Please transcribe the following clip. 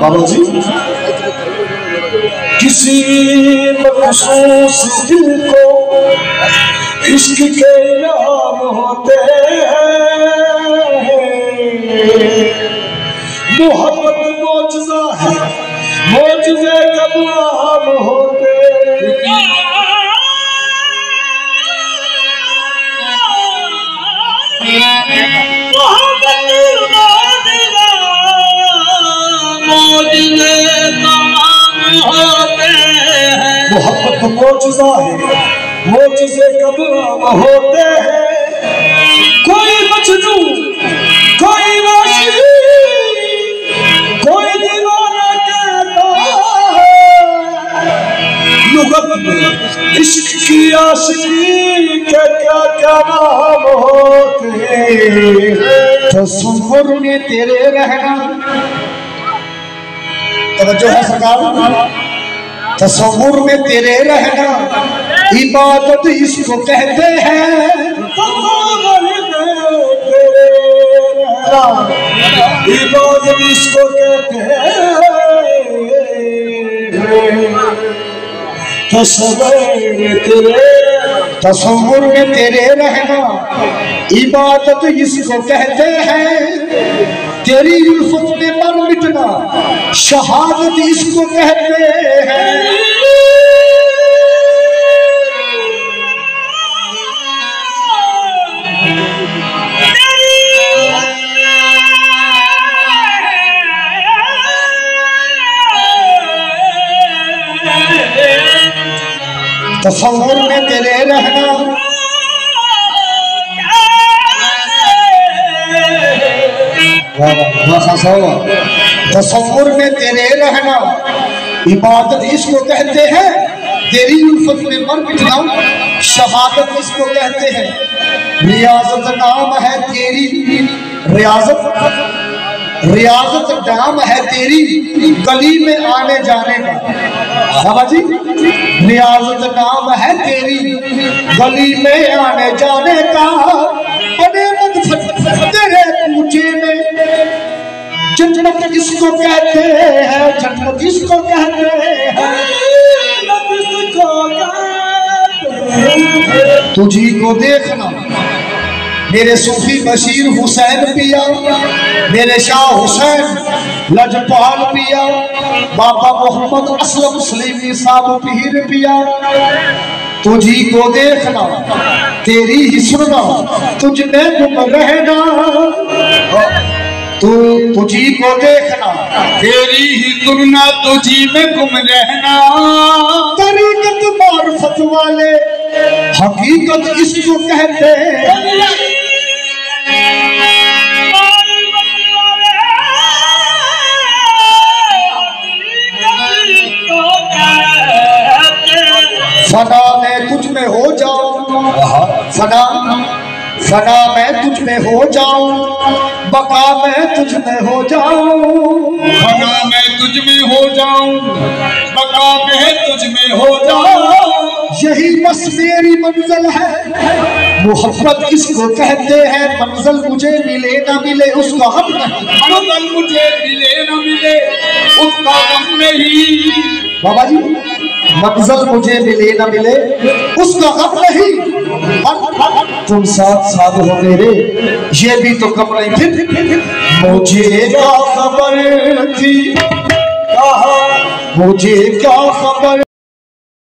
بابا جی کسی مخصوص دل کو عشق کے نام ہوتے ہیں، محبت معجزہ ہے، معجزے کب عام ہوتے ہیں۔ محبت معجزہ ہے، معجزے کب عام ہوتے ہیں۔ کوئی مجنو، کوئی عاشقی، کوئی دیوانہ کہتا ہے، لغت میں عشق کی عاشقی کے کیا کیا نام ہوتے ہیں۔ تصور میں تیرے رہنا، توجہ ہے سرکار، تصور میں تیرے رہنا عبادت اس کو کہتے ہیں۔ عبادت اس کو کہتے ہیں۔ تصور میں تیرے رہنا عبادت اس کو کہتے ہیں۔ تیری الفت میں مر مٹنا شہادت اس کو کہتے ہیں۔ تصور میں تیرے رہنا تصور میں تیرے رہنا عبادت اس کو کہتے ہیں۔ تیری الفت میں مر مٹنا شہادت اس کو کہتے ہیں۔ ریاضت نام ہے تیری، ریاضت نام ہے تیری گلی میں آنے جانے کا۔ بابا جی ریاضت نام ہے تیری گلی میں آنے جانے کا۔ بڑے مدفت تیرے کوچے میں جنت اس کو کہتے ہیں، جنت اس کو کہتے ہیں۔ تجھی کو دیکھنا میرے صوفی بشیر حسین پیا، میرے شاہ حسین لجپال پیا، بابا محمد اسلم سلیمی صاحب پیر پیا۔ تجھی کو دیکھنا تیری ہی سننا تجھ میں گم رہنا، تجھی کو دیکھنا تیری ہی سننا تجھی میں گم رہنا۔ طریقت معرفت والے حقیقت اس کو کہتے ہیں۔ فنا میں تجھ میں ہو جاؤں، فنا میں تجھ میں ہو جاؤں، بقا میں تجھ میں ہو جاؤں۔ فنا میں تجھ میں ہو جاؤں، بقا میں تجھ میں ہو جاؤں۔ یہی بس میری منزل ہے، محبت اس کو کہتے ہیں۔ منزل مجھے ملے نہ ملے اس کا غم نہیں، منزل مجھے ملے نہ ملے اس کا غم نہیں۔ بابا جی منزل مجھے ملے نہ ملے اس کا غم نہیں۔ تم ساتھ ساتھ ہو میرے یہ بھی تو کم نہیں۔ پھر مجھے کیا خبر تھی، مجھے کیا خبر